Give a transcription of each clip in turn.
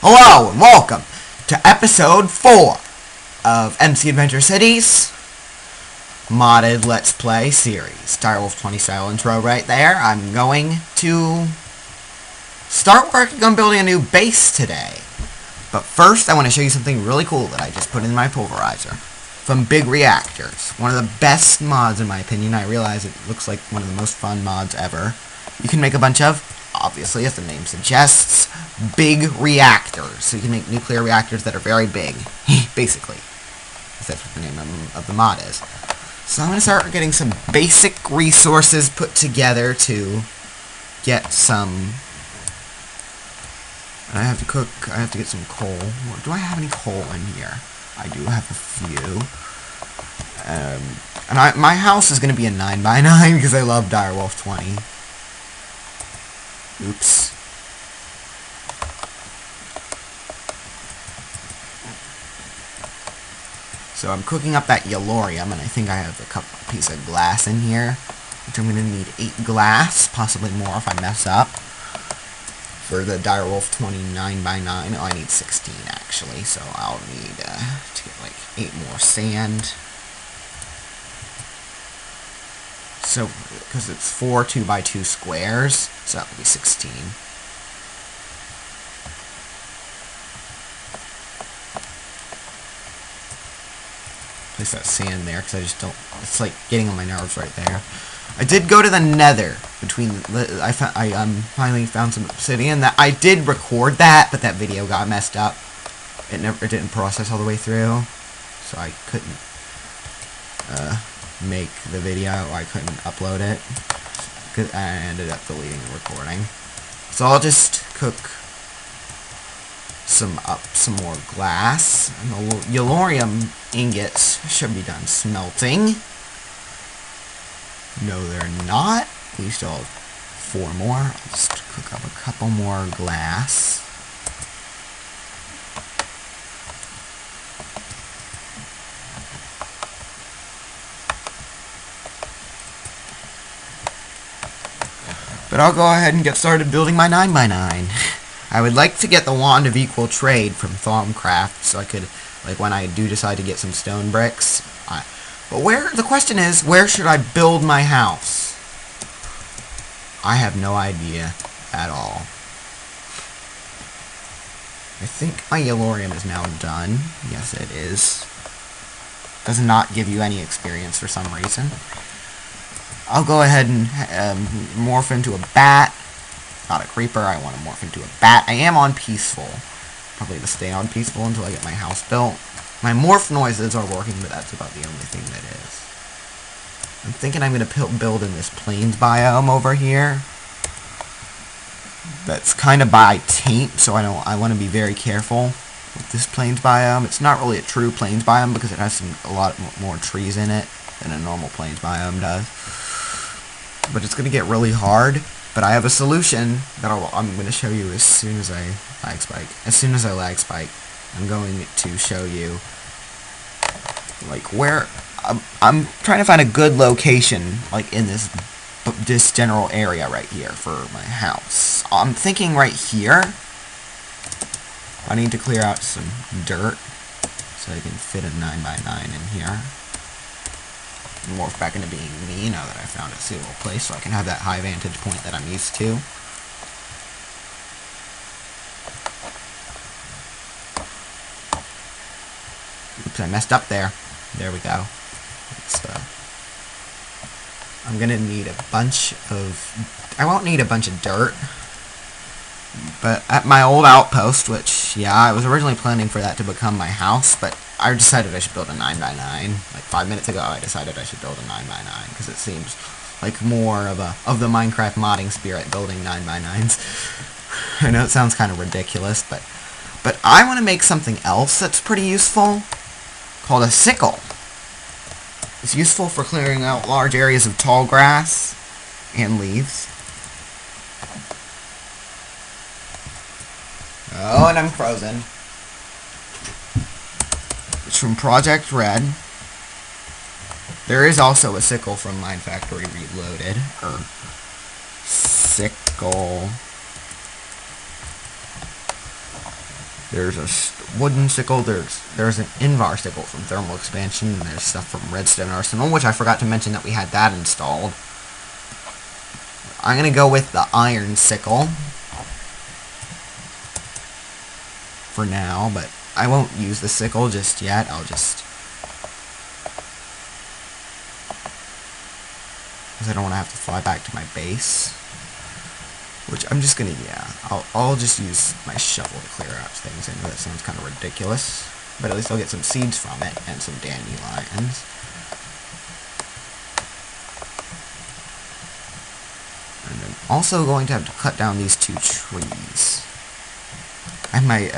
Hello and welcome to episode 4 of MC Adventure City's modded Let's Play series. Direwolf 20 style intro right there. I'm going to start working on building a new base today. But first I want to show you something really cool that I just put in my pulverizer from Big Reactors. One of the best mods in my opinion. I realize it looks like one of the most fun mods ever. You can make a bunch of, obviously, as the name suggests, big reactors. So you can make nuclear reactors that are very big, basically. That's what the name of the mod is. So I'm going to start getting some basic resources put together to get some... And I have to cook, I have to get some coal. Do I have any coal in here? I do have a few. And my house is going to be a 9x9 because I love Direwolf 20. Oops. So I'm cooking up that yellorium, and I think I have a piece of glass in here, which I'm going to need 8 glass, possibly more if I mess up. For the Direwolf 29x9, oh, I need 16 actually, so I'll need to get like 8 more sand. So, because it's 4 2x2 squares, so that will be 16. Place that sand there, because I just don't, it's like getting on my nerves right there. I did go to the nether, I finally found some obsidian. That I did record that, but that video got messed up. It didn't process all the way through, so I couldn't, make the video. I couldn't upload it. I ended up deleting the recording. So I'll just cook some more glass. And the yellorium ingots should be done smelting. No, they're not. We still have 4 more. I'll just cook up a couple more glass. But I'll go ahead and get started building my 9x9. I would like to get the Wand of Equal Trade from Thaumcraft, so I could, like, when I do decide to get some stone bricks. But the question is, where should I build my house? I have no idea at all. I think my yellorium is now done. Yes, it is. Does not give you any experience for some reason. I'll go ahead and morph into a bat. Not a creeper, I want to morph into a bat. I am on peaceful. Probably to stay on peaceful until I get my house built. My morph noises are working, but that's about the only thing that is. I'm thinking I'm going to build in this plains biome over here. That's kind of by taint, so I want to be very careful with this plains biome. It's not really a true plains biome because it has a lot more trees in it than a normal plains biome does. But it's going to get really hard. But I have a solution that I'm going to show you as soon as I lag spike. As soon as I lag spike, I'm going to show you, like, where I'm trying to find a good location, like in this general area right here for my house. I'm thinking right here. I need to clear out some dirt so I can fit a 9x9 in here. Morph back into being me now that I found a suitable place so I can have that high vantage point that I'm used to. Oops, I messed up there. There we go. I'm gonna need a bunch of... I won't need a bunch of dirt. But at my old outpost, which, yeah, I was originally planning for that to become my house, but I decided I should build a 9x9. Like 5 minutes ago, I decided I should build a 9x9 because it seems like more of the Minecraft modding spirit building 9x9s. I know it sounds kind of ridiculous, but I want to make something else that's pretty useful called a sickle. It's useful for clearing out large areas of tall grass and leaves. Oh, and I'm frozen. It's from Project Red. There is also a sickle from Mine Factory Reloaded. Sickle. There's a wooden sickle. There's an Invar sickle from thermal expansion. And there's stuff from Redstone Arsenal, which I forgot to mention that we had that installed. I'm gonna go with the iron sickle for now, but I won't use the sickle just yet. I'll just, because I don't want to have to fly back to my base. Which I'm just gonna, I'll just use my shovel to clear out things. I know that sounds kind of ridiculous, but at least I'll get some seeds from it and some dandelions. And I'm also going to have to cut down these 2 trees. I have my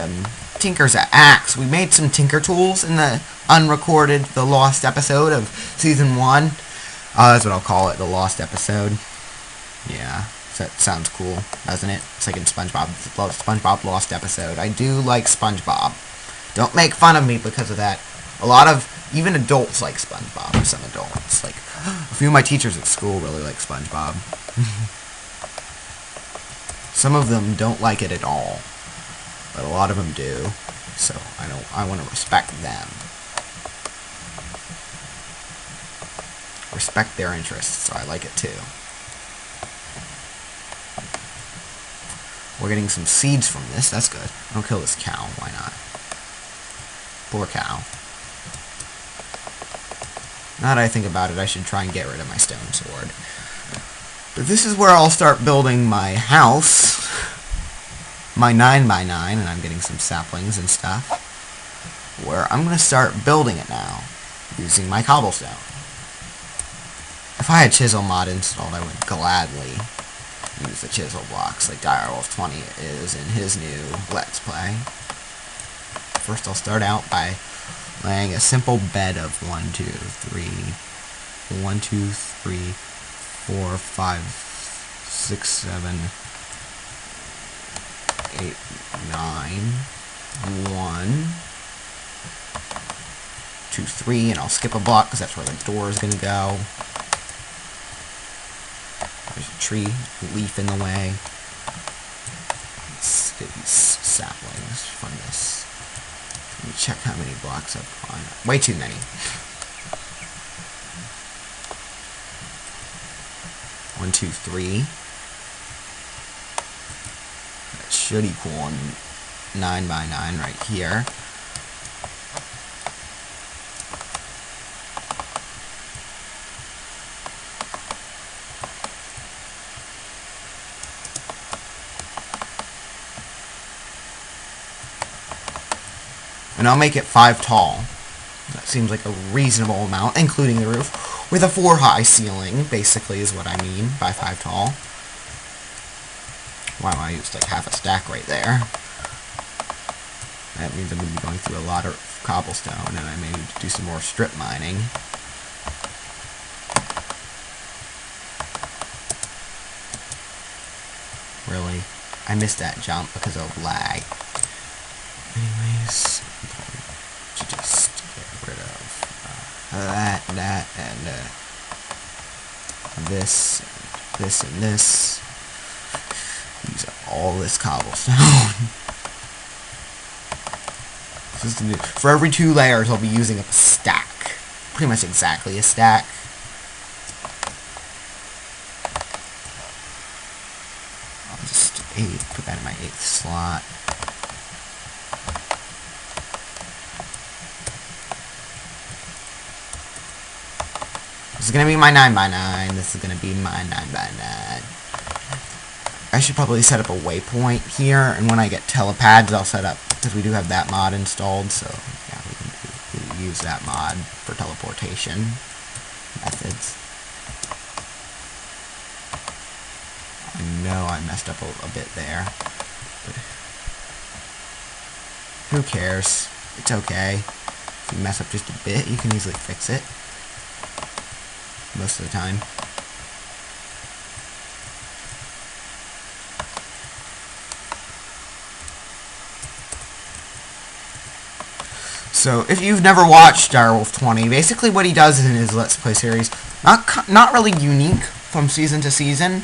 Tinker's axe. We made some Tinker tools in the unrecorded, the lost episode of Season 1. That's what I'll call it, the lost episode. Yeah. That sounds cool, doesn't it? It's like in SpongeBob. SpongeBob Lost episode. I do like SpongeBob. Don't make fun of me because of that. A lot of, even adults like SpongeBob, or some adults. Like, a few of my teachers at school really like SpongeBob. Some of them don't like it at all. But a lot of them do. So, I want to respect them. Respect their interests, so I like it too. We're getting some seeds from this. That's good. I'll kill this cow. Why not? Poor cow. Now that I think about it, I should try and get rid of my stone sword. But this is where I'll start building my house. My 9x9, and I'm getting some saplings and stuff. Where I'm going to start building it now. Using my cobblestone. If I had chisel mod installed, I would gladly use the chisel blocks like Direwolf20 is in his new Let's Play. First I'll start out by laying a simple bed of 1, 2, 3, 4, 5, 6, 7, 8, 9, 1, 2, 3, and I'll skip a block because that's where the door is going to go. There's a tree, leaf in the way. Let's get these saplings from this. Let me check how many blocks I've gone. Way too many. 1, 2, 3. That should equal 9x9 right here. And I'll make it 5 tall. That seems like a reasonable amount, including the roof. With a 4 high ceiling, basically, is what I mean by 5 tall. Wow, I used like half a stack right there. That means I'm going to be going through a lot of cobblestone, and I may need to do some more strip mining. Really? I missed that jump because of lag. Anyways, to just get rid of that, and this, and this. Use up all this cobblestone. For every 2 layers, I'll be using up a stack. Pretty much exactly a stack. I'll just put that in my 8th slot. This is going to be my 9x9. This is going to be my 9x9. I should probably set up a waypoint here, and when I get telepads, I'll set up, because we do have that mod installed, so yeah, we can use that mod for teleportation methods. I know I messed up a bit there, but who cares? It's okay. If you mess up just a bit, you can easily fix it. Most of the time. So, if you've never watched Direwolf20, basically what he does in his Let's Play series, not really unique from season to season.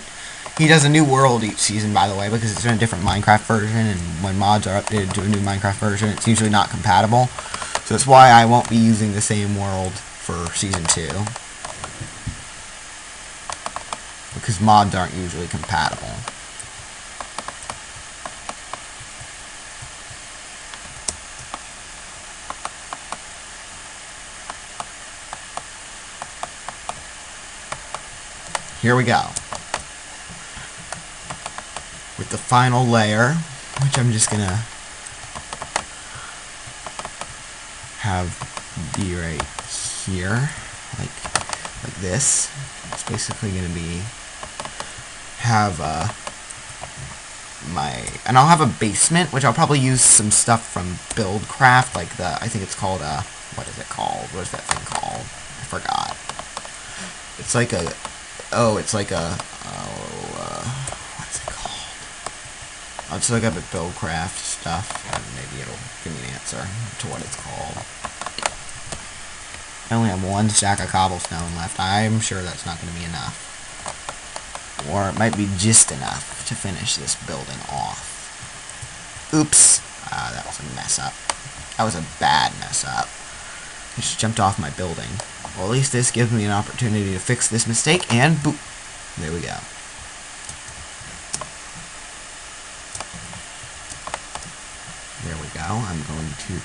He does a new world each season, by the way, because it's in a different Minecraft version, and when mods are updated to a new Minecraft version, it's usually not compatible. So that's why I won't be using the same world for Season 2. Because mods aren't usually compatible. Here we go. With the final layer, which I'm just gonna have be right here, like this. It's basically gonna be and I'll have a basement, which I'll probably use some stuff from Buildcraft, like I think it's called what is it called? What is that thing called? I forgot. It's like a what's it called? I'll just look up at Buildcraft stuff, and maybe it'll give me an answer to what it's called. I only have one stack of cobblestone left. I'm sure that's not going to be enough. Or it might be just enough to finish this building off. Oops. That was a mess up. That was a bad mess up. I just jumped off my building. Well, at least this gives me an opportunity to fix this mistake, and boop. There we go. There we go. I'm going to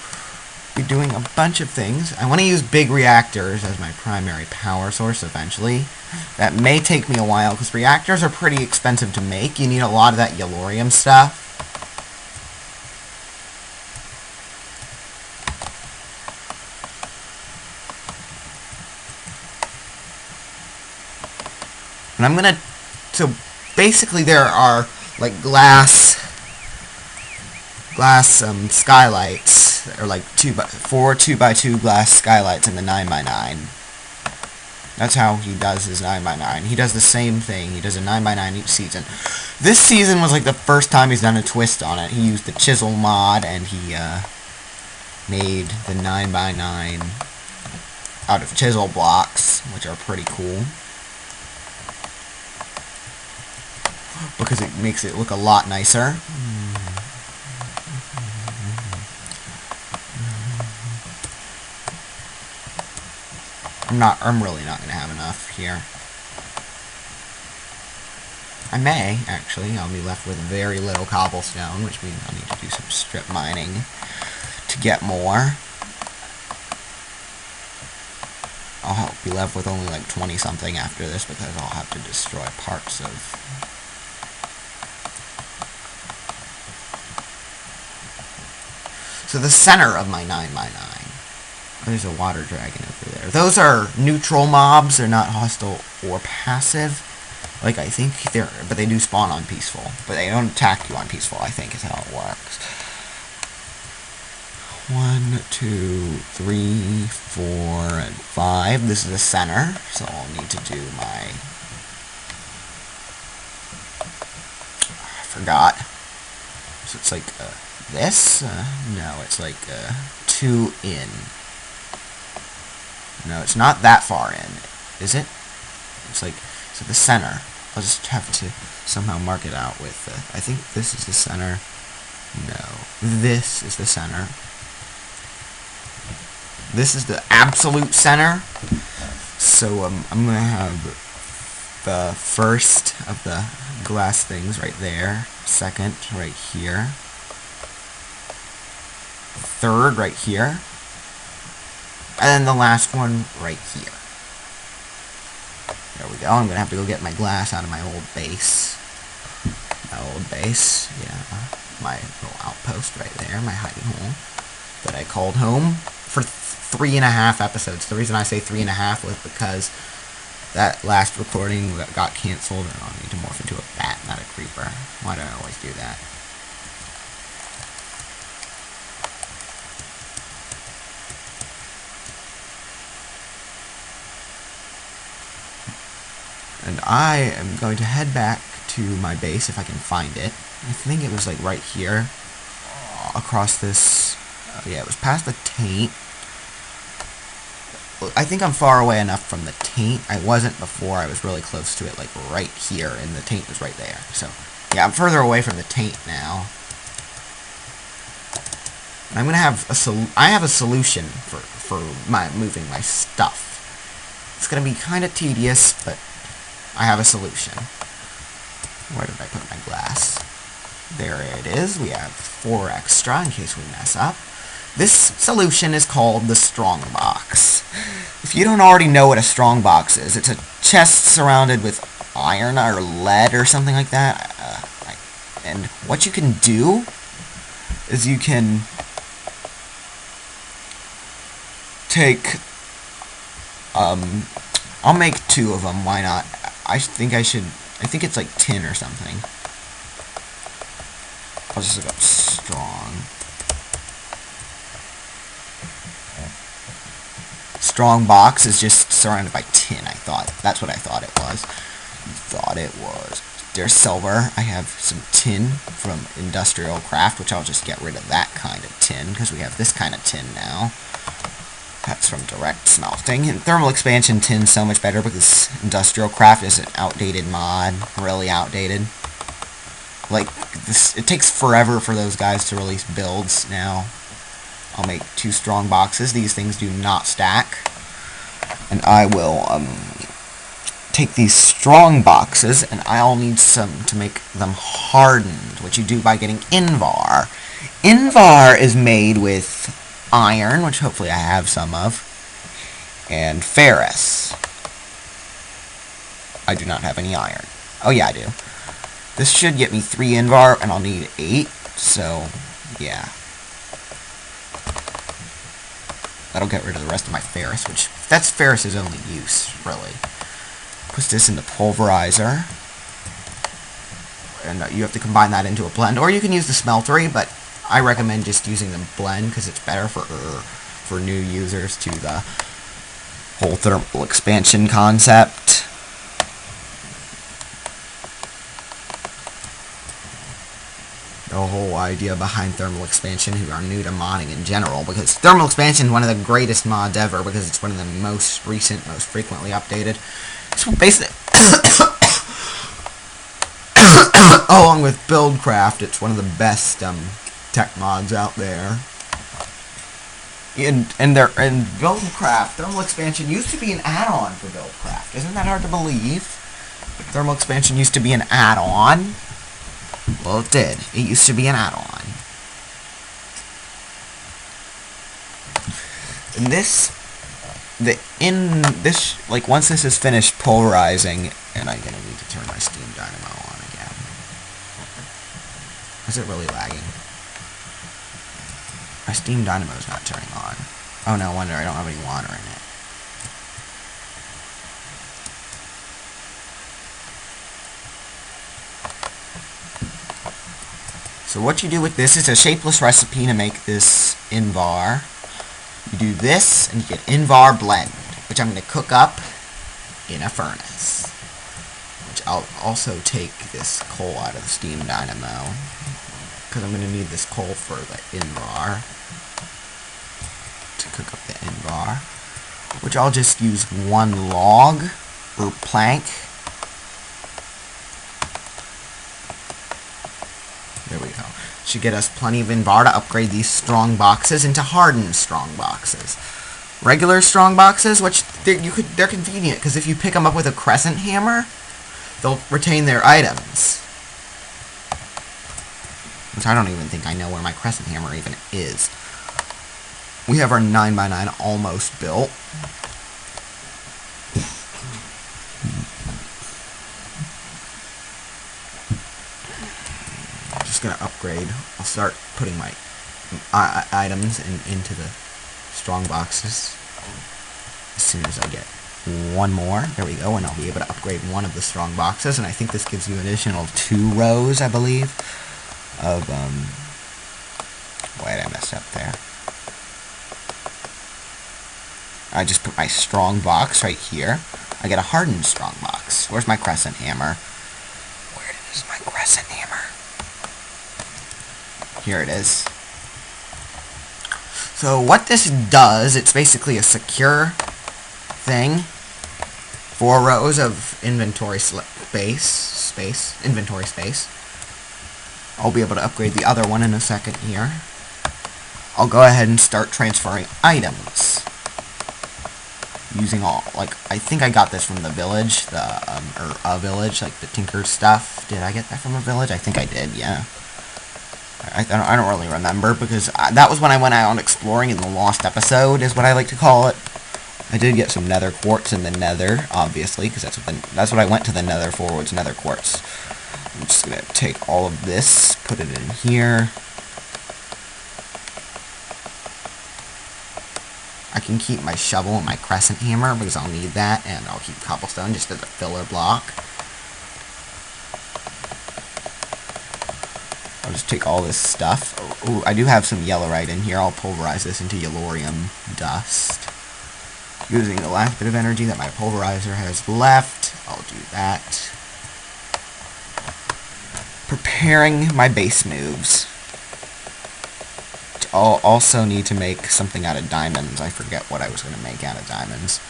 be doing a bunch of things. I want to use big reactors as my primary power source eventually. That may take me a while, because reactors are pretty expensive to make. You need a lot of that yellorium stuff. And I'm gonna, so basically there are like glass skylights, or like 4 2x2 glass skylights in the 9x9. That's how he does his 9x9. He does the same thing. He does a 9x9 each season. This season was like the first time he's done a twist on it. He used the chisel mod, and he made the 9x9 out of chisel blocks, which are pretty cool. Because it makes it look a lot nicer. I'm really not going to have enough here. I may, actually. I'll be left with very little cobblestone, which means I'll need to do some strip mining to get more. I'll be left with only like 20 something after this, because I'll have to destroy parts of... So the center of my 9x9. There's a water dragon over there. Those are neutral mobs. They're not hostile or passive. Like, I think they're... But they do spawn on peaceful. But they don't attack you on peaceful, I think, is how it works. 1, 2, 3, 4, and 5. This is the center. So I'll need to do my... I forgot. So it's like this? No, it's like 2 in. No, it's not that far in, is it? It's like, so the center. I'll just have to somehow mark it out with, I think this is the center. No, this is the center. This is the absolute center. So I'm going to have the first of the glass things right there. Second right here. Third right here. And then the last one right here. There we go. I'm going to have to go get my glass out of my old base. Yeah. My little outpost right there. My hiding hole. That I called home for 3.5 episodes. The reason I say 3.5 was because that last recording got canceled, and I'll need to morph into a bat, not a creeper. Why do I always do that? And I am going to head back to my base if I can find it. I think it was like right here. Across this... yeah, it was past the taint. I think I'm far away enough from the taint. I wasn't before. I was really close to it, like right here, and the taint was right there. So, yeah, I'm further away from the taint now. And I'm gonna have I have a solution for moving my stuff. It's gonna be kind of tedious, but I have a solution. Where did I put my glass? There it is. We have 4 extra in case we mess up. This solution is called the strong box. If you don't already know what a strong box is, it's a chest surrounded with iron or lead or something like that. And what you can do is you can take, I'll make 2 of them, why not? I think it's like tin or something. I'll just look up strong. Strong box is just surrounded by tin, I thought. That's what I thought it was. There's silver. I have some tin from industrial craft, which I'll just get rid of that kind of tin, because we have this kind of tin now. That's from direct smelting. And thermal expansion tin's so much better because industrial craft is an outdated mod. Really outdated. Like, this, it takes forever for those guys to release builds now. I'll make 2 strong boxes. These things do not stack. And I will take these strong boxes, and I'll need some to make them hardened, which you do by getting Invar. Invar is made with iron, which hopefully I have some of, and ferrous. I do not have any iron. Oh yeah, I do. This should get me 3 Invar, and I'll need 8, so yeah. That'll get rid of the rest of my ferrous, which, that's ferrous's only use, really. Put this in the pulverizer. And you have to combine that into a blend. Or you can use the smeltery, but I recommend just using the blend, because it's better for new users to the whole thermal expansion concept. The whole idea behind thermal expansion, who are new to modding in general, because thermal expansion is one of the greatest mods ever, because it's one of the most recent, most frequently updated. So basically, along with Buildcraft, it's one of the best tech mods out there. And Buildcraft, thermal expansion used to be an add-on for Buildcraft. Isn't that hard to believe? Thermal expansion used to be an add-on. Well, it did. It used to be an add-on. And like, once this is finished pulverizing, and I'm gonna need to turn my steam dynamo on again. Is it really lagging? My steam dynamo's not turning on. Oh, no wonder I don't have any water in it. So what you do with this is a shapeless recipe to make this Invar. You do this, and you get Invar blend, which I'm going to cook up in a furnace. Which I'll also take this coal out of the steam dynamo, because I'm going to need this coal for the Invar, to cook up the Invar. Which I'll just use 1 log, or plank. There we go. Should get us plenty of Invar to upgrade these strong boxes into hardened strong boxes. Regular strong boxes, which they're convenient, because if you pick them up with a crescent hammer, they'll retain their items. Which I don't even think I know where my crescent hammer even is. We have our 9x9 almost built. Just gonna upgrade. I'll start putting my items into the strong boxes as soon as I get 1 more. There we go, and I'll be able to upgrade 1 of the strong boxes, and I think this gives you an additional 2 rows, I believe, of wait, I messed up there. I just put my strong box right here. I get a hardened strong box. Where's my crescent hammer? Where is my crescent hammer? Here it is. So what this does, it's basically a secure thing. 4 rows of inventory inventory space. I'll be able to upgrade the other one in a second here. I'll go ahead and start transferring items. Using I think I got this from the village, or a village, like the Tinker stuff. Did I get that from a village? I think I did, yeah. I don't really remember, because that was when I went out exploring in the Lost episode, is what I like to call it. I did get some nether quartz in the nether, obviously, because that's what I went to the nether for, was nether quartz. I'm just going to take all of this, put it in here. I can keep my shovel and my crescent hammer, because I'll need that, and I'll keep cobblestone just as a filler block. I'll just take all this stuff. Oh, I do have some yellorite in here. I'll pulverize this into yellorium dust. Using the last bit of energy that my pulverizer has left, I'll do that. Preparing my base moves. I'll also need to make something out of diamonds. I forget what I was going to make out of diamonds.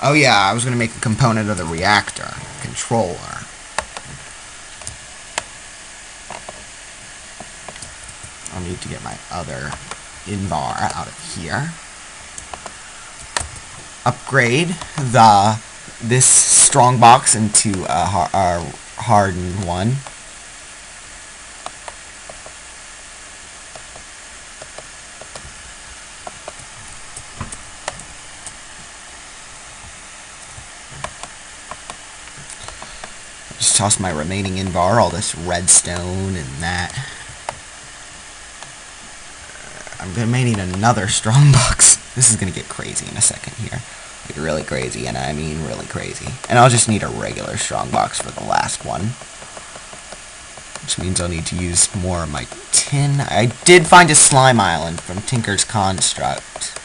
Oh yeah, I was going to make a component of the reactor controller. I'll need to get my other invar out of here. Upgrade this strong box into a hardened one. Just toss my remaining invar, all this redstone and that. I may need another strong box. This is going to get crazy in a second here. Like really crazy, and I mean really crazy. And I'll just need a regular strong box for the last one. Which means I'll need to use more of my tin. I did find a slime island from Tinker's Construct.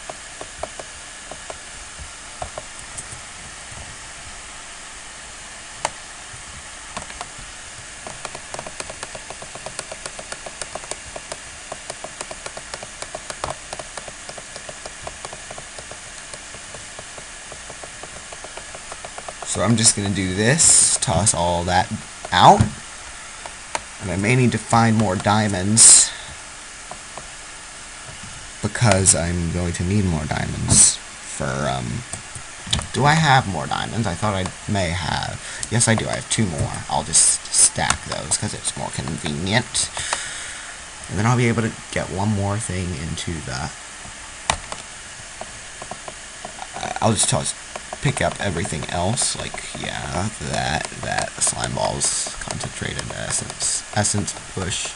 So I'm just going to do this, toss all that out, and I may need to find more diamonds, because I'm going to need more diamonds for, do I have more diamonds? I thought I may have. Yes, I do. I have 2 more. I'll just stack those, because it's more convenient. And then I'll be able to get one more thing into the, I'll just pick up everything else, like, yeah, that slime balls, concentrated essence push.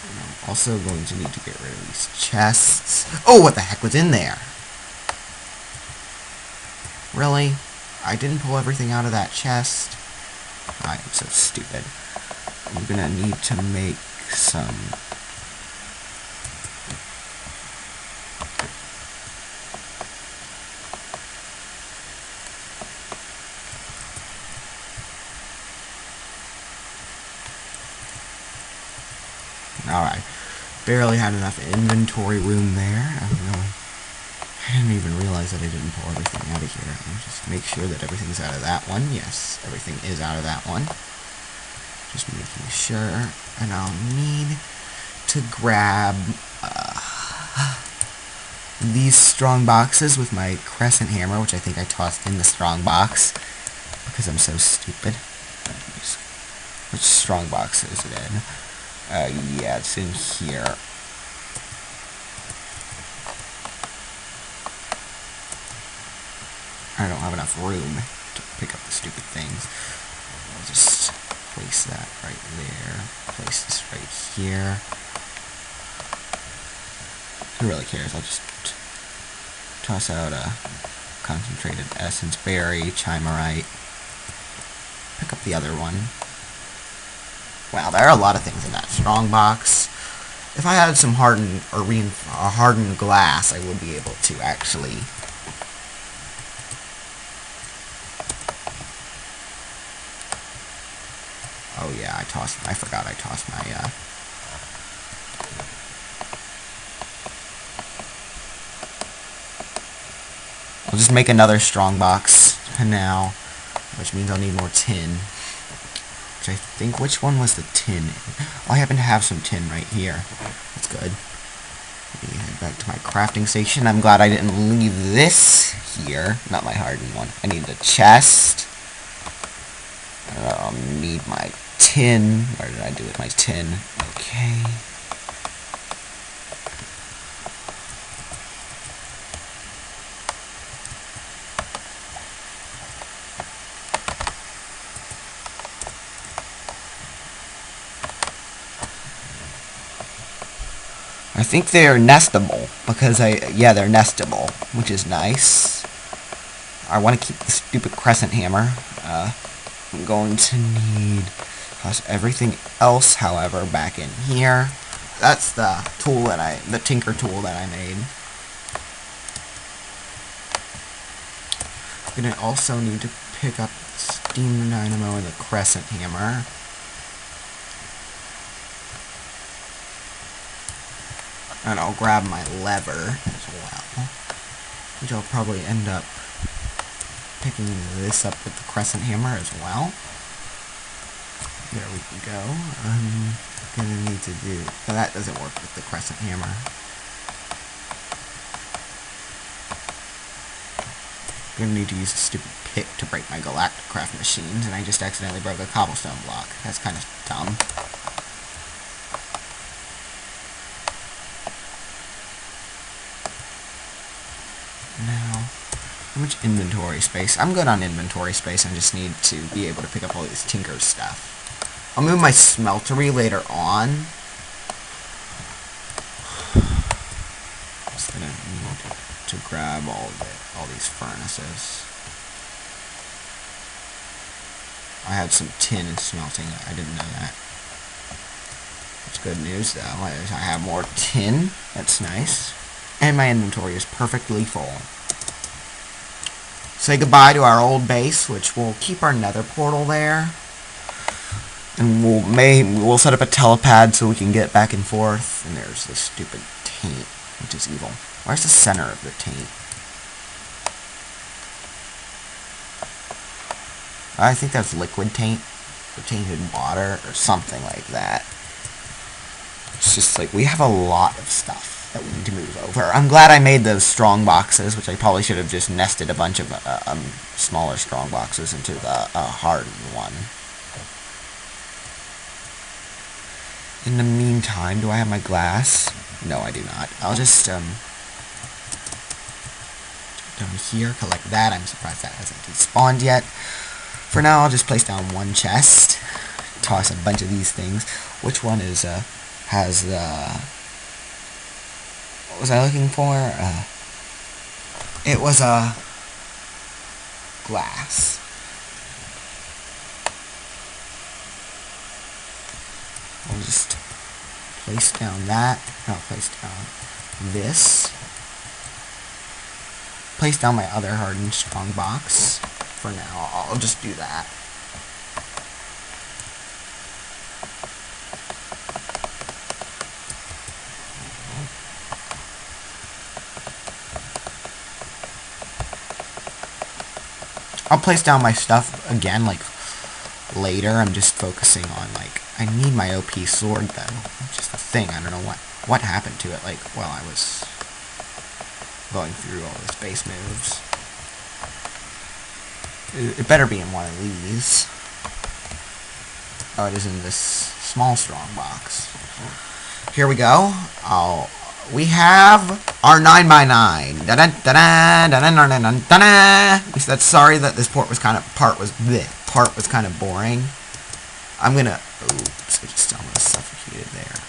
And I'm also going to need to get rid of these chests. Oh, what the heck was in there? Really? I didn't pull everything out of that chest? I am so stupid. I'm gonna need to make some... Alright, barely had enough inventory room there. I didn't even realize that I didn't pull everything out of here. I'll just make sure that everything's out of that one. Yes, everything is out of that one. Just making sure. And I'll need to grab these strong boxes with my crescent hammer, which I think I tossed in the strong box because I'm so stupid. Which strong box is it in? Yeah, it's in here. I don't have enough room to pick up the stupid things. I'll just place that right there. Place this right here. Who really cares? I'll just toss out a concentrated essence berry, chimerite. Pick up the other one. Wow, there are a lot of things in that strong box. If I had some hardened or hardened glass, I would be able to actually oh yeah, I forgot I tossed my I'll just make another strongbox now, which means I'll need more tin. Which I think, which one was the tin? Oh, I happen to have some tin right here. That's good. Let me head back to my crafting station. I'm glad I didn't leave this here. Not my hardened one. I need a chest. I'll need my tin. Where did I do with my tin? Okay. I think they're nestable, because yeah, they're nestable, which is nice. I want to keep the stupid crescent hammer. I'm going to need toss everything else, however, back in here. That's the tool that the tinker tool that I made. I'm gonna also need to pick up the steam dynamo and the crescent hammer. And I'll grab my lever as well, which I'll probably end up picking this up with the crescent hammer as well. There we go. I'm gonna need to do... Well, that doesn't work with the crescent hammer. I'm gonna need to use a stupid pick to break my Galacticraft machines, and I just accidentally broke a cobblestone block. That's kind of dumb. Now, how much inventory space? I'm good on inventory space. I just need to be able to pick up all these tinker stuff. I'll move my smeltery later on. Just gonna need to grab all these furnaces. I had some tin in smelting. I didn't know that. That's good news, though. I have more tin. That's nice. And my inventory is perfectly full. Say goodbye to our old base, which will keep our nether portal there. And we'll set up a telepad so we can get back and forth. And there's this stupid taint, which is evil. Where's the center of the taint? I think that's liquid taint, or tainted water, or something like that. It's just like, we have a lot of stuff that we need to move over. I'm glad I made those strong boxes, which I probably should have just nested a bunch of smaller strong boxes into the hardened one. In the meantime, do I have my glass? No, I do not. I'll just, down here, collect that. I'm surprised that hasn't despawned yet. For now, I'll just place down one chest. Toss a bunch of these things. Which one is, has the... What was I looking for? It was a glass. I'll just place down that. I'll place down this. Place down my other hardened strong box. For now, I'll just do that. I'll place down my stuff again, like, later. I'm just focusing on, like, I need my OP sword, though. It's just a thing. I don't know what happened to it, like, while I was going through all this base moves. It better be in one of these. Oh, it is in this small strong box. Here we go. We have our 9x9. That's sorry that this part was kind of boring. I'm gonna. Oops, I just almost suffocated there.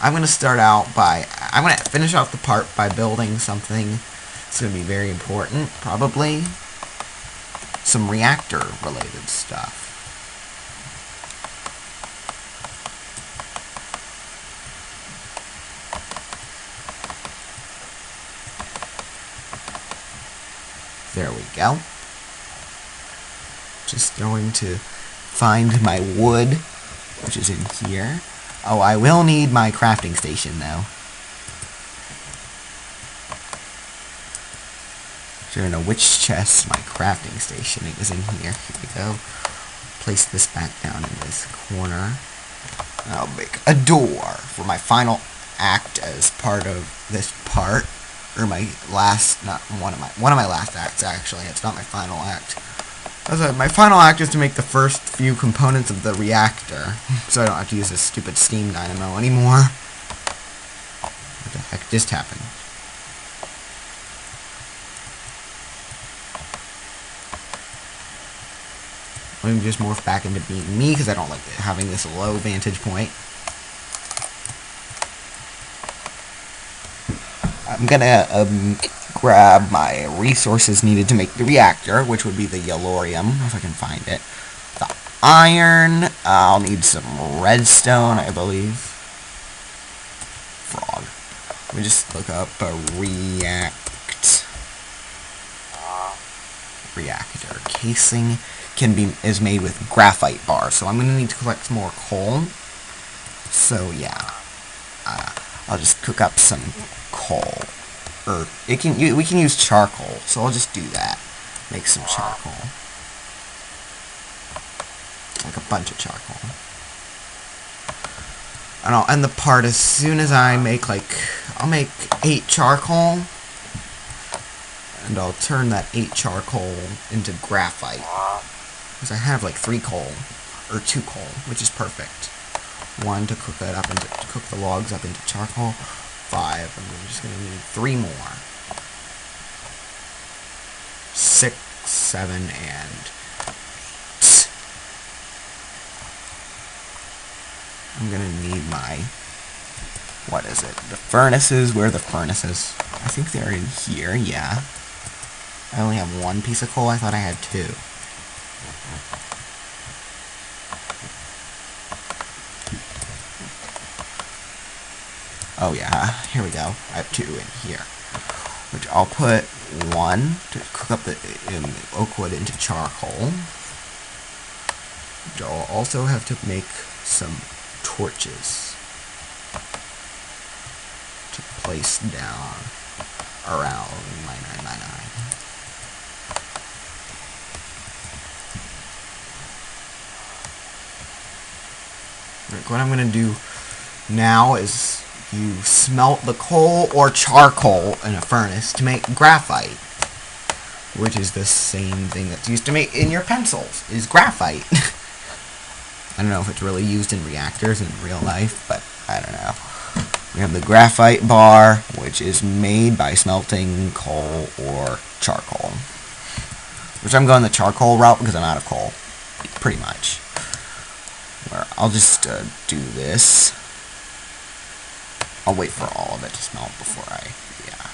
I'm gonna start out by. I'm gonna finish off the part by building something. It's gonna be very important, probably. Some reactor related stuff. There we go. Just going to find my wood, which is in here. Oh, I will need my crafting station, though. I don't know which chest my crafting station is in here. Here we go. Place this back down in this corner. I'll make a door for my final act as part of this part, or my last, not one of my last acts actually. It's not my final act. My final act is to make the first few components of the reactor, so I don't have to use this stupid steam dynamo anymore. What the heck just happened? Let me just morph back into being me, because I don't like having this low vantage point. I'm gonna grab my resources needed to make the reactor, which would be the yellorium, if I can find it. The iron, I'll need some redstone, I believe. Frog. Let me just look up a reactor casing. Is made with graphite bars, so I'm gonna need to collect some more coal. So yeah, I'll just cook up some coal, or we can use charcoal. So I'll just do that. Make some charcoal, like a bunch of charcoal. And I'll end the part as soon as I make I'll make 8 charcoal, and I'll turn that 8 charcoal into graphite. Because I have 3 coal, or 2 coal, which is perfect. 1 to cook it up into cook the logs up into charcoal. 5. I'm just gonna need 3 more. 6, 7, and I'm gonna need my, what is it? The furnaces. Where are the furnaces? I think they're in here. Yeah. I only have 1 piece of coal. I thought I had 2. Oh yeah, here we go. I have 2 in here, which I'll put 1 to cook up the oak wood into charcoal. Which I'll also have to make some torches to place down around my 999. What I'm going to do now is you smelt the coal or charcoal in a furnace to make graphite, which is the same thing that's used to make in your pencils, is graphite. I don't know if it's really used in reactors in real life, but I don't know. We have the graphite bar, which is made by smelting coal or charcoal, which I'm going the charcoal route because I'm out of coal, pretty much. Where I'll just do this. I'll wait for all of it to smelt before I, yeah.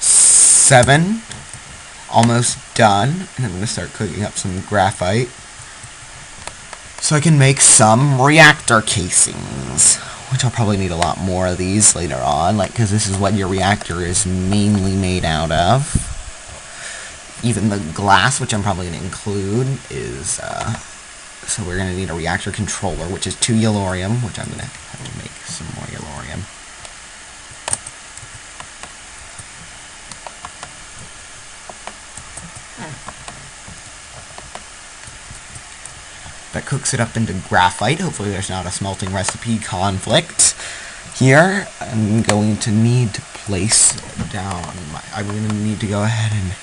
Seven, almost done, and I'm going to start cooking up some graphite so I can make some reactor casings, which I'll probably need a lot more of these later on, because this is what your reactor is mainly made out of. Even the glass, which I'm probably going to include, is, so we're going to need a reactor controller, which is 2 yellorium, which I'm going to have to make some more yellorium. That cooks it up into graphite. Hopefully there's not a smelting recipe conflict here. I'm going to need to place down I'm going to need to go ahead and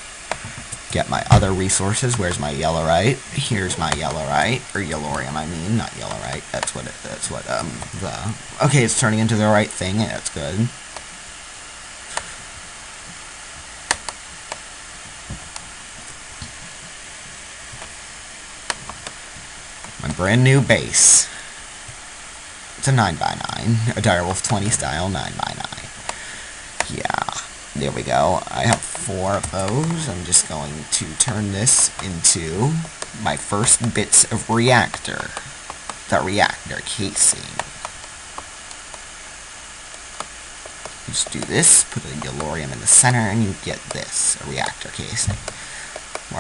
get my other resources. Where's my yellorite? Here's my yellorite, or yellorium, I mean, not yellorite. Okay, it's turning into the right thing. That's good. My brand new base. It's a 9x9, a Direwolf 20 style 9x9. Yeah, there we go. I have 4 of those. I'm just going to turn this into my first bits of reactor. The reactor casing. Just do this, put a yellorium in the center, and you get this, a reactor casing.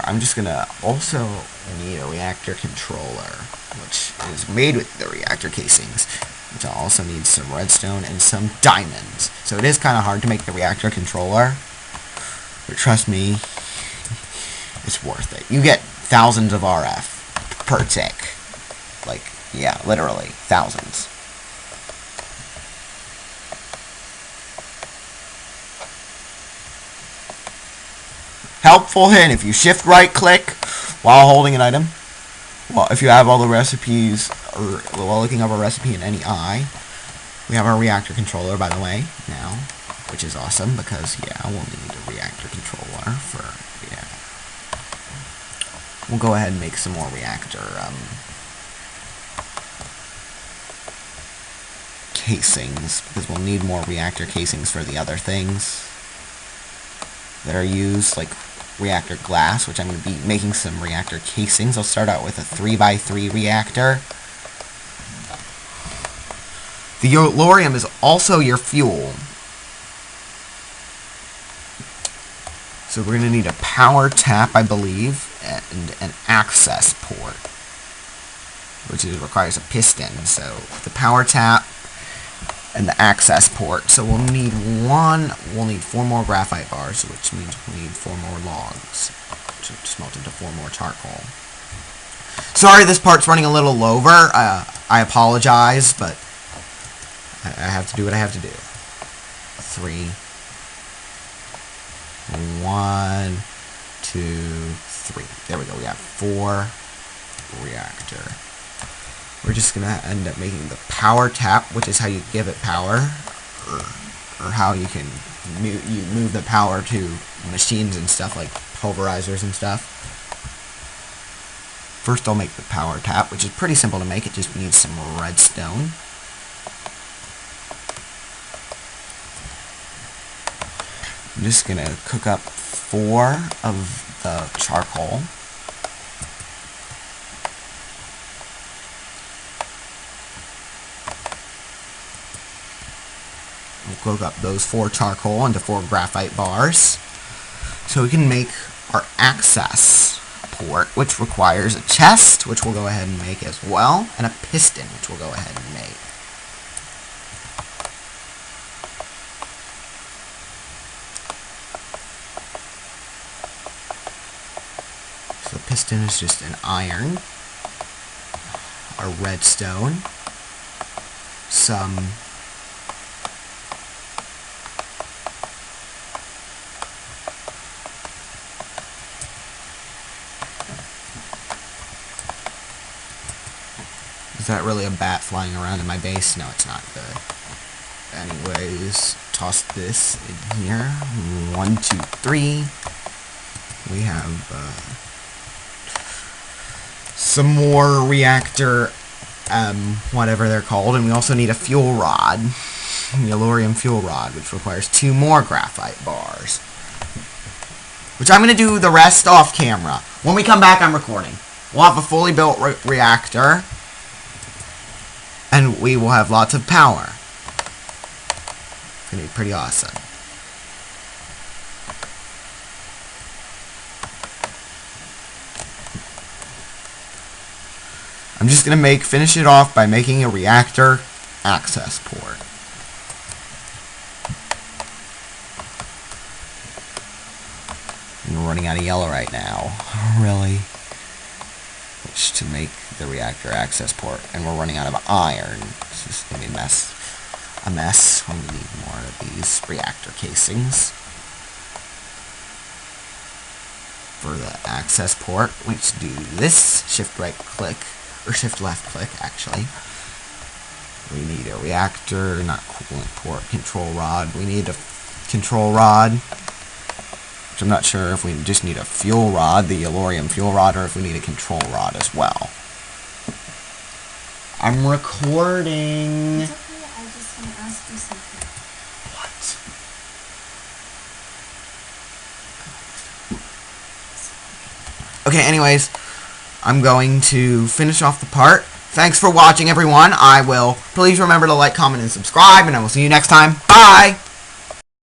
I'm just gonna also need a reactor controller, which is made with the reactor casings, which I'll also need some redstone and some diamonds. So it is kind of hard to make the reactor controller, but trust me, it's worth it. You get thousands of RF per tick. Like, yeah, literally, thousands. Helpful hint, if you shift right click while holding an item, well, if you have all the recipes, or while looking up a recipe in any eye, we have our reactor controller, by the way, now, which is awesome, because, yeah, we'll need a reactor controller for, yeah. We'll go ahead and make some more reactor, casings, because we'll need more reactor casings for the other things that are used, like reactor glass, which I'm going to be making some reactor casings. I'll start out with a 3x3 reactor. The yellorium is also your fuel. So we're going to need a power tap, I believe, and an access port, which requires a piston. So the power tap and the access port. So we'll need 4 more graphite bars, which means we'll need 4 more logs to smelt into 4 more charcoal. Sorry this part's running a little over. I apologize, but I have to do what I have to do. 3. 1, 2, 3. There we go. We got 4 reactor. We're just going to end up making the power tap, which is how you give it power, or how you can move the power to machines and stuff, like pulverizers and stuff. First I'll make the power tap, which is pretty simple to make. It just needs some redstone. I'm just going to cook up 4 of the charcoal. We'll cook up those 4 charcoal into 4 graphite bars, so we can make our access port, which requires a chest, which we'll go ahead and make as well, and a piston, which we'll go ahead and make. So the piston is just an iron, a redstone, some Is that really a bat flying around in my base? No, it's not good. Anyways, toss this in here. 1, 2, 3. We have some more reactor, whatever they're called, and we also need a fuel rod, yellorium fuel rod, which requires 2 more graphite bars, which I'm going to do the rest off camera. When we come back, I'm recording. We'll have a fully built reactor, and we will have lots of power. It's going to be pretty awesome. I'm just going to finish it off by making a reactor access port. I'm running out of yellow right now. Really? Which to make the reactor access port, and we're running out of iron. This is going to be a mess. I'm going to need more of these reactor casings. For the access port, let's do this. Shift right click, or shift left click, actually. We need a reactor, not coolant port, control rod. We need a control rod, which I'm not sure if we just need a fuel rod, the yellorium fuel rod, or if we need a control rod as well. I'm recording. It's okay, I just want to ask you something. What? Okay, anyways, I'm going to finish off the part. Thanks for watching, everyone. Please remember to like, comment, and subscribe, and I will see you next time. Bye!